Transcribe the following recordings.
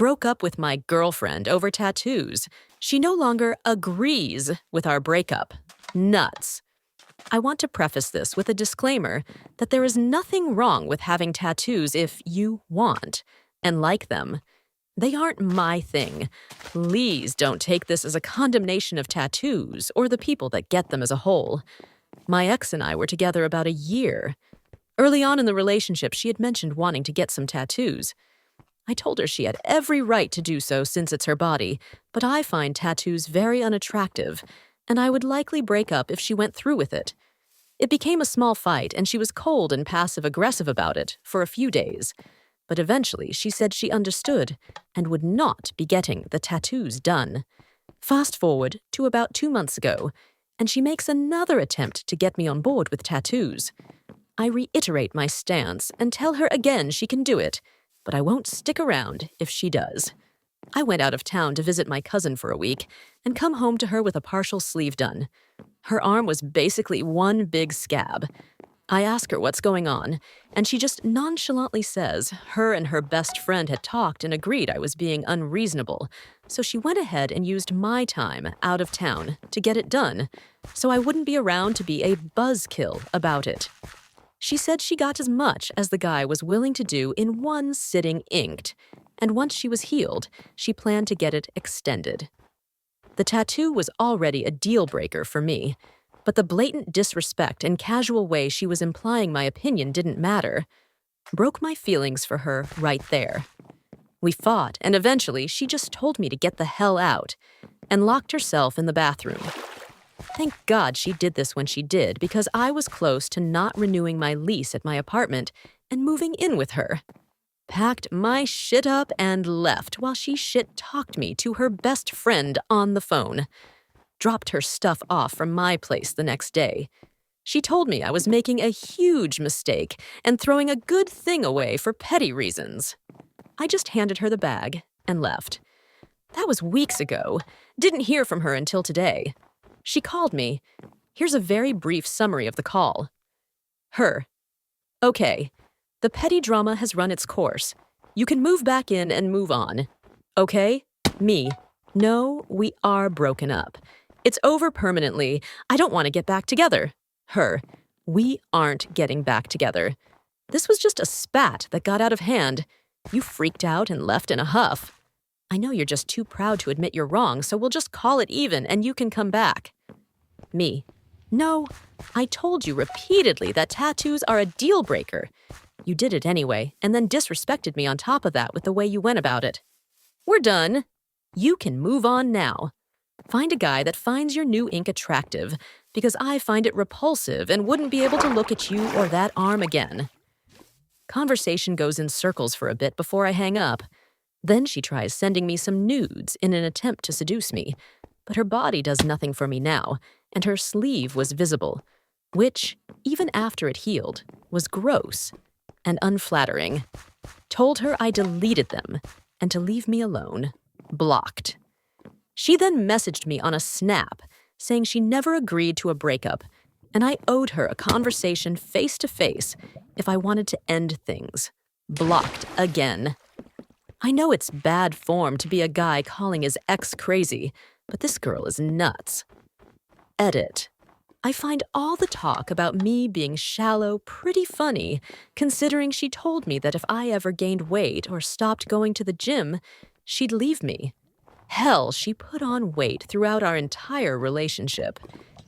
Broke up with my girlfriend over tattoos. She no longer agrees with our breakup. Nuts. I want to preface this with a disclaimer that there is nothing wrong with having tattoos if you want and like them. They aren't my thing. Please don't take this as a condemnation of tattoos or the people that get them as a whole. My ex and I were together about a year. Early on in the relationship, she had mentioned wanting to get some tattoos. I told her she had every right to do so since it's her body, but I find tattoos very unattractive, and I would likely break up if she went through with it. It became a small fight, and she was cold and passive-aggressive about it for a few days. But eventually, she said she understood and would not be getting the tattoos done. Fast forward to about 2 months ago, and she makes another attempt to get me on board with tattoos. I reiterate my stance and tell her again she can do it, but I won't stick around if she does. I went out of town to visit my cousin for a week and come home to her with a partial sleeve done. Her arm was basically one big scab. I ask her what's going on, and she just nonchalantly says her and her best friend had talked and agreed I was being unreasonable, so she went ahead and used my time out of town to get it done, so I wouldn't be around to be a buzzkill about it. She said she got as much as the guy was willing to do in one sitting inked, and once she was healed, she planned to get it extended. The tattoo was already a deal breaker for me, but the blatant disrespect and casual way she was implying my opinion didn't matter. Broke my feelings for her right there. We fought, and eventually she just told me to get the hell out, and locked herself in the bathroom. Thank God she did this when she did, because I was close to not renewing my lease at my apartment and moving in with her. Packed my shit up and left while she shit-talked me to her best friend on the phone. Dropped her stuff off from my place the next day. She told me I was making a huge mistake and throwing a good thing away for petty reasons. I just handed her the bag and left. That was weeks ago. Didn't hear from her until today. She called me. Here's a very brief summary of the call. Her. Okay. The petty drama has run its course. You can move back in and move on. Okay? Me. No, we are broken up. It's over permanently. I don't want to get back together. Her. We aren't getting back together. This was just a spat that got out of hand. You freaked out and left in a huff. I know you're just too proud to admit you're wrong, so we'll just call it even and you can come back. Me. No, I told you repeatedly that tattoos are a deal breaker. You did it anyway, and then disrespected me on top of that with the way you went about it. We're done. You can move on now. Find a guy that finds your new ink attractive, because I find it repulsive and wouldn't be able to look at you or that arm again. Conversation goes in circles for a bit before I hang up. Then she tries sending me some nudes in an attempt to seduce me, but her body does nothing for me now, and her sleeve was visible, which, even after it healed, was gross and unflattering. Told her I deleted them and to leave me alone. Blocked. She then messaged me on a snap, saying she never agreed to a breakup, and I owed her a conversation face-to-face if I wanted to end things. Blocked again. I know it's bad form to be a guy calling his ex crazy, but this girl is nuts. Edit. I find all the talk about me being shallow pretty funny, considering she told me that if I ever gained weight or stopped going to the gym, she'd leave me. Hell, she put on weight throughout our entire relationship,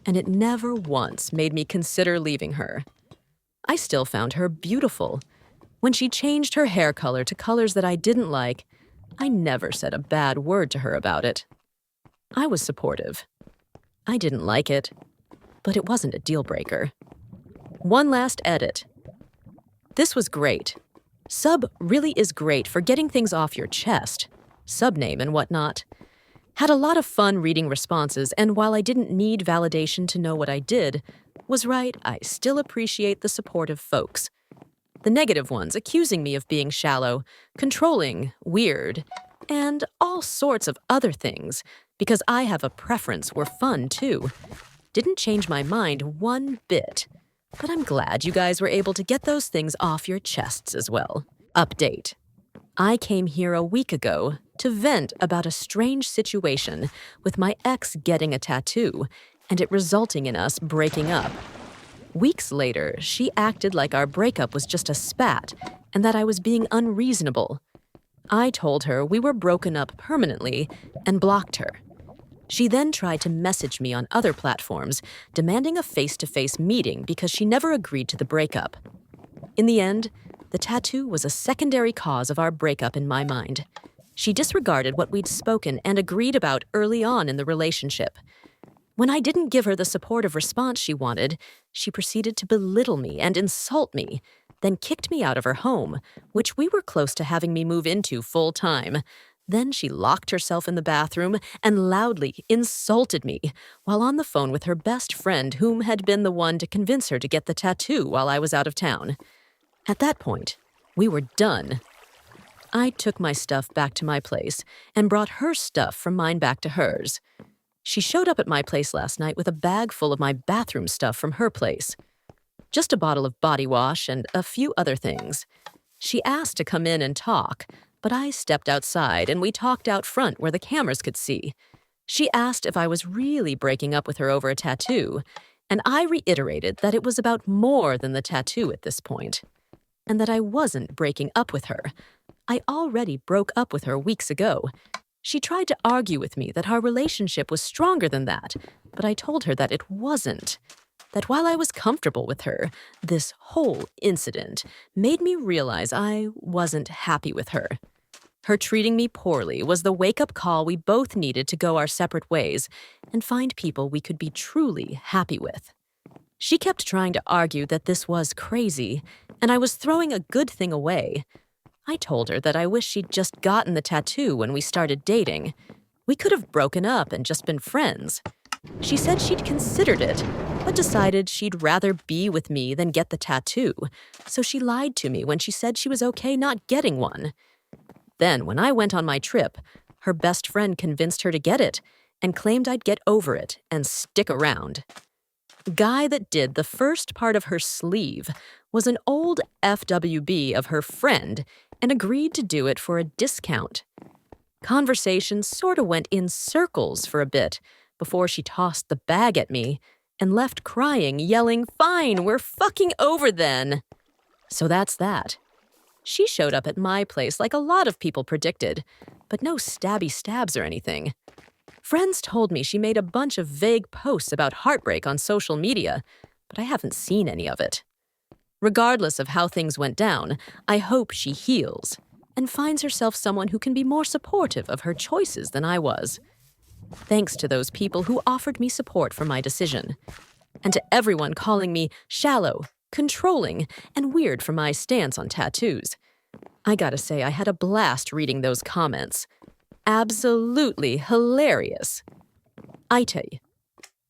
and it never once made me consider leaving her. I still found her beautiful. When she changed her hair color to colors that I didn't like, I never said a bad word to her about it. I was supportive. I didn't like it, but it wasn't a deal breaker. One last edit. This was great. Sub really is great for getting things off your chest. Subname and whatnot. Had a lot of fun reading responses, and while I didn't need validation to know what I did, was right, I still appreciate the supportive folks. The negative ones accusing me of being shallow, controlling, weird, and all sorts of other things, because I have a preference, were fun too. Didn't change my mind one bit, but I'm glad you guys were able to get those things off your chests as well. Update. I came here a week ago to vent about a strange situation with my ex getting a tattoo and it resulting in us breaking up. Weeks later, she acted like our breakup was just a spat and that I was being unreasonable. I told her we were broken up permanently and blocked her. She then tried to message me on other platforms, demanding a face-to-face meeting because she never agreed to the breakup. In the end, the tattoo was a secondary cause of our breakup in my mind. She disregarded what we'd spoken and agreed about early on in the relationship. When I didn't give her the supportive response she wanted, she proceeded to belittle me and insult me, then kicked me out of her home, which we were close to having me move into full-time. Then she locked herself in the bathroom and loudly insulted me while on the phone with her best friend, whom had been the one to convince her to get the tattoo while I was out of town. At that point, we were done. I took my stuff back to my place and brought her stuff from mine back to hers. She showed up at my place last night with a bag full of my bathroom stuff from her place. Just a bottle of body wash and a few other things. She asked to come in and talk, but I stepped outside and we talked out front where the cameras could see. She asked if I was really breaking up with her over a tattoo, and I reiterated that it was about more than the tattoo at this point, and that I wasn't breaking up with her. I already broke up with her weeks ago. She tried to argue with me that our relationship was stronger than that, but I told her that it wasn't. That while I was comfortable with her, this whole incident made me realize I wasn't happy with her. Her treating me poorly was the wake-up call we both needed to go our separate ways and find people we could be truly happy with. She kept trying to argue that this was crazy, and I was throwing a good thing away. I told her that I wish she'd just gotten the tattoo when we started dating. We could have broken up and just been friends. She said she'd considered it, but decided she'd rather be with me than get the tattoo, so she lied to me when she said she was okay not getting one. Then, when I went on my trip, her best friend convinced her to get it and claimed I'd get over it and stick around. Guy that did the first part of her sleeve was an old FWB of her friend and agreed to do it for a discount. Conversation sorta went in circles for a bit before she tossed the bag at me and left crying, yelling, "Fine, we're fucking over then." So that's that. She showed up at my place like a lot of people predicted, but no stabby stabs or anything. Friends told me she made a bunch of vague posts about heartbreak on social media, but I haven't seen any of it. Regardless of how things went down, I hope she heals and finds herself someone who can be more supportive of her choices than I was. Thanks to those people who offered me support for my decision, and to everyone calling me shallow, controlling, and weird for my stance on tattoos. I gotta say, I had a blast reading those comments. Absolutely hilarious. Ite,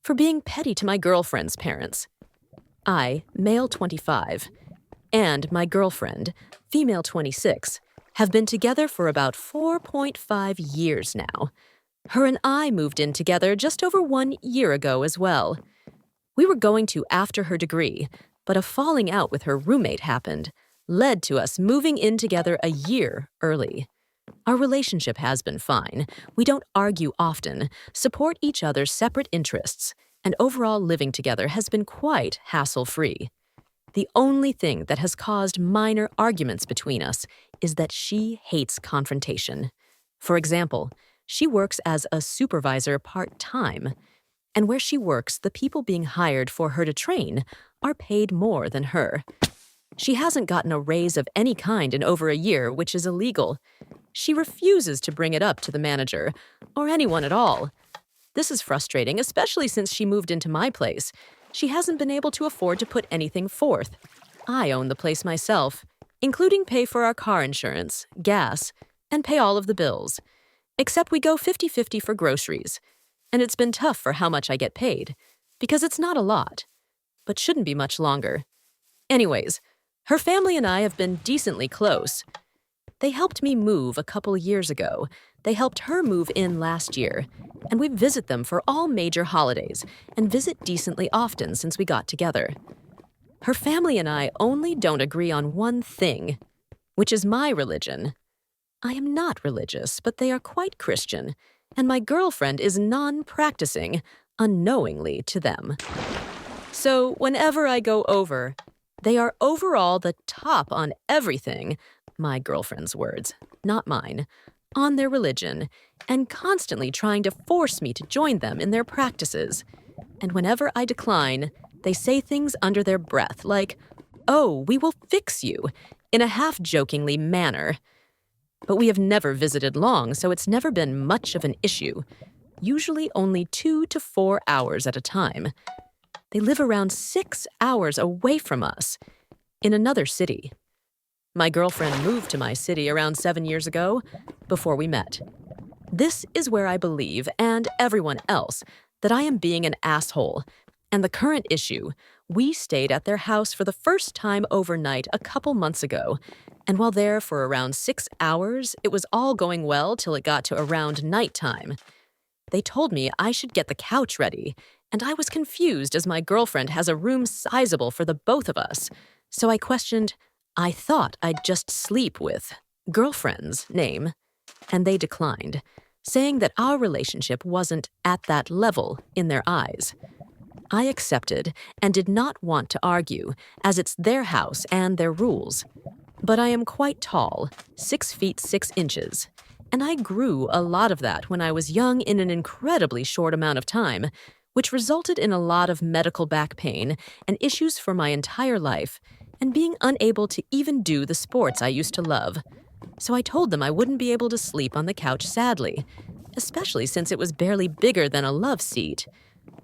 for being petty to my girlfriend's parents. I, male 25, and my girlfriend, female 26, have been together for about 4.5 years now. Her and I moved in together just over 1 year ago as well. We were going to after her degree, but a falling out with her roommate happened, led to us moving in together a year early. Our relationship has been fine. We don't argue often, support each other's separate interests, and overall living together has been quite hassle-free. The only thing that has caused minor arguments between us is that she hates confrontation. For example, she works as a supervisor part-time, and where she works, the people being hired for her to train are paid more than her. She hasn't gotten a raise of any kind in over a year, which is illegal. She refuses to bring it up to the manager, or anyone at all. This is frustrating, especially since she moved into my place. She hasn't been able to afford to put anything forth. I own the place myself, including pay for our car insurance, gas, and pay all of the bills. Except we go 50-50 for groceries. And it's been tough for how much I get paid, because it's not a lot, but shouldn't be much longer. Anyways, her family and I have been decently close. They helped me move a couple years ago. They helped her move in last year, and we visit them for all major holidays and visit decently often since we got together. Her family and I only don't agree on one thing, which is my religion. I am not religious, but they are quite Christian, and my girlfriend is non-practicing, unknowingly to them. So whenever I go over, they are overall the top on everything, my girlfriend's words, not mine, on their religion, and constantly trying to force me to join them in their practices. And whenever I decline, they say things under their breath like, "Oh, we will fix you," in a half-jokingly manner. But we have never visited long, so it's never been much of an issue, usually only 2 to 4 hours at a time. They live around 6 hours away from us, in another city. My girlfriend moved to my city around 7 years ago, before we met. This is where I believe, and everyone else, that I am being an asshole. And the current issue, we stayed at their house for the first time overnight a couple months ago, and while there for around 6 hours, it was all going well till it got to around nighttime. They told me I should get the couch ready, and I was confused as my girlfriend has a room sizable for the both of us. So I questioned, I thought I'd just sleep with girlfriend's name, and they declined, saying that our relationship wasn't at that level in their eyes. I accepted and did not want to argue, as it's their house and their rules. But I am quite tall, 6 feet 6 inches, and I grew a lot of that when I was young in an incredibly short amount of time, which resulted in a lot of medical back pain and issues for my entire life, and being unable to even do the sports I used to love. So I told them I wouldn't be able to sleep on the couch, sadly, especially since it was barely bigger than a love seat,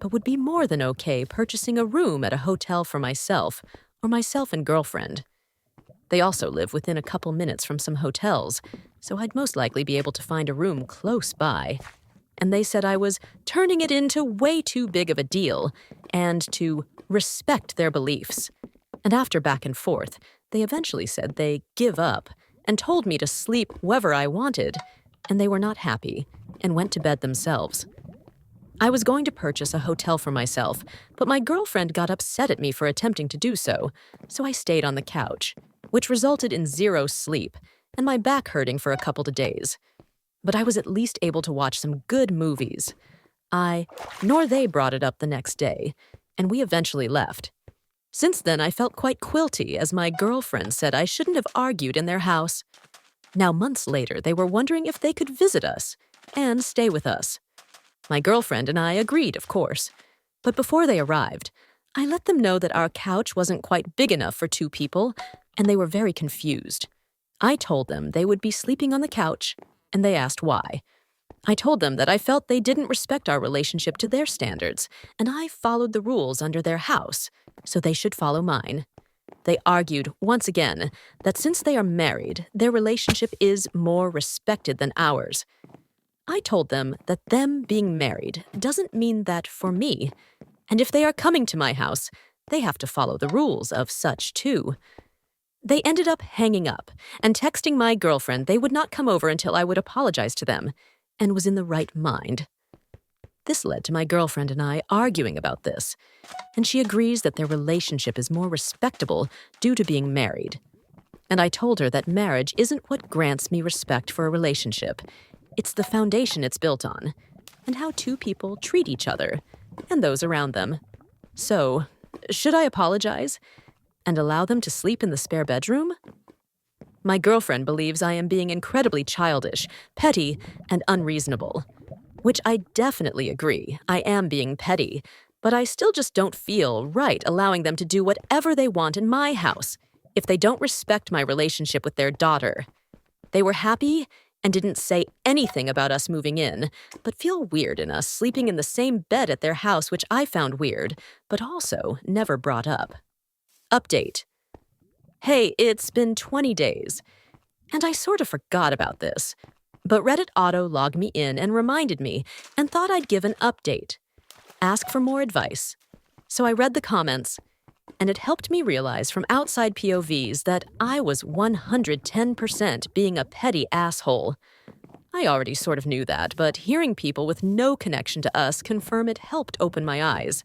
but would be more than okay purchasing a room at a hotel for myself, or myself and girlfriend. They also live within a couple minutes from some hotels, so I'd most likely be able to find a room close by. And they said I was turning it into way too big of a deal, and to respect their beliefs. And after back and forth, they eventually said they give up, and told me to sleep wherever I wanted, and they were not happy, and went to bed themselves. I was going to purchase a hotel for myself, but my girlfriend got upset at me for attempting to do so I stayed on the couch, which resulted in 0 sleep, and my back hurting for a couple of days. But I was at least able to watch some good movies. Nor they brought it up the next day, and we eventually left. Since then, I felt quite quilty, as my girlfriend said I shouldn't have argued in their house. Now, months later, they were wondering if they could visit us and stay with us. My girlfriend and I agreed, of course. But before they arrived, I let them know that our couch wasn't quite big enough for 2 people, and they were very confused. I told them they would be sleeping on the couch, and they asked why. I told them that I felt they didn't respect our relationship to their standards, and I followed the rules under their house, so they should follow mine. They argued, once again, that since they are married, their relationship is more respected than ours. I told them that them being married doesn't mean that for me, and if they are coming to my house, they have to follow the rules of such too. They ended up hanging up and texting my girlfriend they would not come over until I would apologize to them, and was in the right mind. This led to my girlfriend and I arguing about this, and she agrees that their relationship is more respectable due to being married. And I told her that marriage isn't what grants me respect for a relationship. It's the foundation it's built on, and how 2 people treat each other, and those around them. So, should I apologize and allow them to sleep in the spare bedroom? My girlfriend believes I am being incredibly childish, petty, and unreasonable. Which I definitely agree, I am being petty, but I still just don't feel right allowing them to do whatever they want in my house if they don't respect my relationship with their daughter. They were happy and didn't say anything about us moving in, but feel weird in us sleeping in the same bed at their house, which I found weird, but also never brought up. Update. Hey, it's been 20 days, and I sort of forgot about this, but Reddit Auto logged me in and reminded me and thought I'd give an update. Ask for more advice. So I read the comments, and it helped me realize from outside POVs that I was 110% being a petty asshole. I already sort of knew that, but hearing people with no connection to us confirm it helped open my eyes.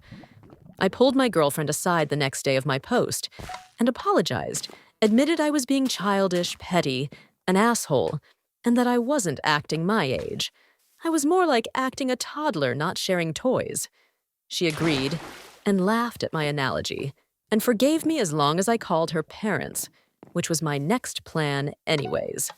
I pulled my girlfriend aside the next day of my post and apologized, admitted I was being childish, petty, an asshole, and that I wasn't acting my age. I was more like acting a toddler not sharing toys. She agreed and laughed at my analogy and forgave me as long as I called her parents, which was my next plan anyways.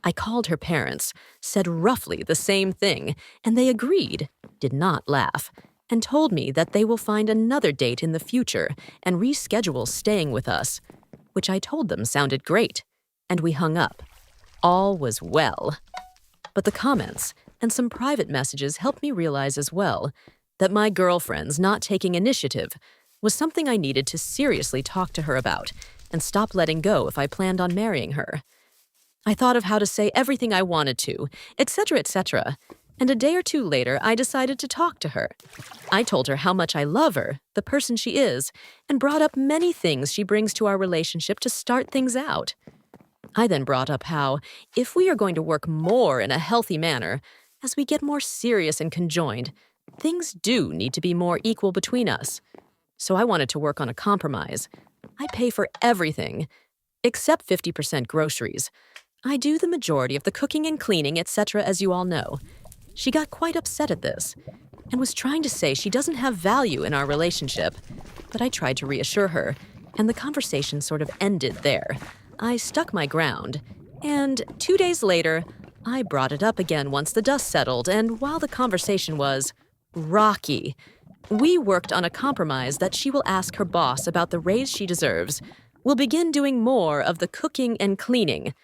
I called her parents, said roughly the same thing, and they agreed, did not laugh, and told me that they will find another date in the future and reschedule staying with us, which I told them sounded great, and we hung up. All was well. But the comments and some private messages helped me realize as well that my girlfriend's not taking initiative was something I needed to seriously talk to her about and stop letting go if I planned on marrying her. I thought of how to say everything I wanted to, etc., and a day or two later, I decided to talk to her. I told her how much I love her, the person she is, and brought up many things she brings to our relationship to start things out. I then brought up how, if we are going to work more in a healthy manner, as we get more serious and conjoined, things do need to be more equal between us. So I wanted to work on a compromise. I pay for everything, except 50% groceries. I do the majority of the cooking and cleaning, etc., as you all know. She got quite upset at this and was trying to say she doesn't have value in our relationship, but I tried to reassure her, and the conversation sort of ended there. I stuck my ground, and 2 days later, I brought it up again once the dust settled, and while the conversation was rocky, we worked on a compromise that she will ask her boss about the raise she deserves. We'll begin doing more of the cooking and cleaning.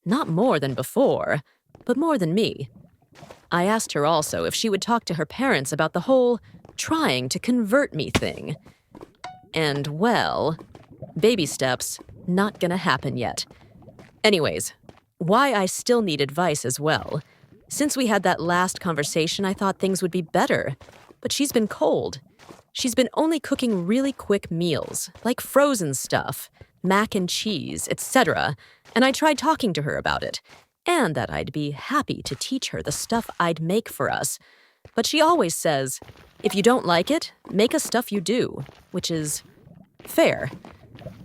Not more than before, but more than me. I asked her also if she would talk to her parents about the whole trying to convert me thing. And well, baby steps, not gonna happen yet. Anyways, why I still need advice as well. Since we had that last conversation, I thought things would be better, but she's been cold. She's been only cooking really quick meals, like frozen stuff, mac and cheese, etc., and I tried talking to her about it, and that I'd be happy to teach her the stuff I'd make for us. But she always says, if you don't like it, make a stuff you do, which is fair.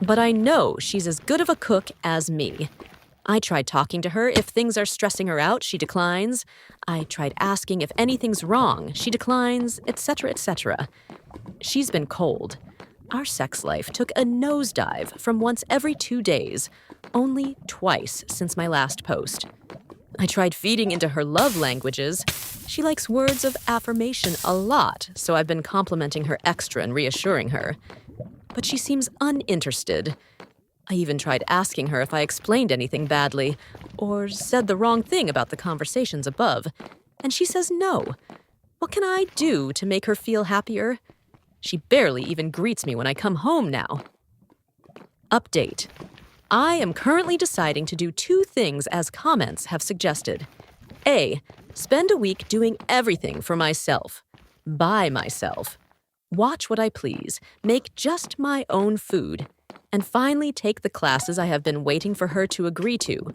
But I know she's as good of a cook as me. I tried talking to her. If things are stressing her out, she declines. I tried asking if anything's wrong. She declines, etc. She's been cold. Our sex life took a nosedive from once every 2 days, only twice since my last post. I tried feeding into her love languages. She likes words of affirmation a lot, so I've been complimenting her extra and reassuring her. But she seems uninterested. I even tried asking her if I explained anything badly or said the wrong thing about the conversations above, and she says no. What can I do to make her feel happier? She barely even greets me when I come home now. Update. I am currently deciding to do 2 things as comments have suggested. A. Spend a week doing everything for myself. By myself. Watch what I please. Make just my own food. And finally take the classes I have been waiting for her to agree to.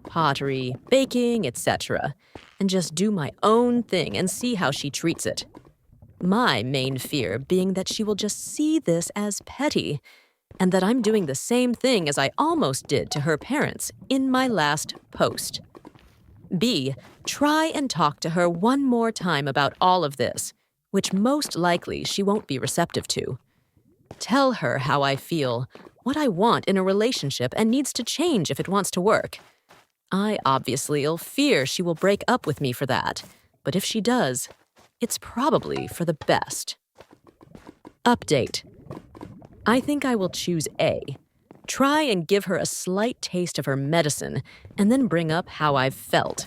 Pottery, baking, etc. And just do my own thing and see how she treats it. My main fear being that she will just see this as petty, and that I'm doing the same thing as I almost did to her parents in my last post. B. Try and talk to her one more time about all of this, which most likely she won't be receptive to. Tell her how I feel, what I want in a relationship, and needs to change if it wants to work. I obviously fear she will break up with me for that, but if she does, it's probably for the best. Update. I think I will choose A. Try and give her a slight taste of her medicine, and then bring up how I've felt.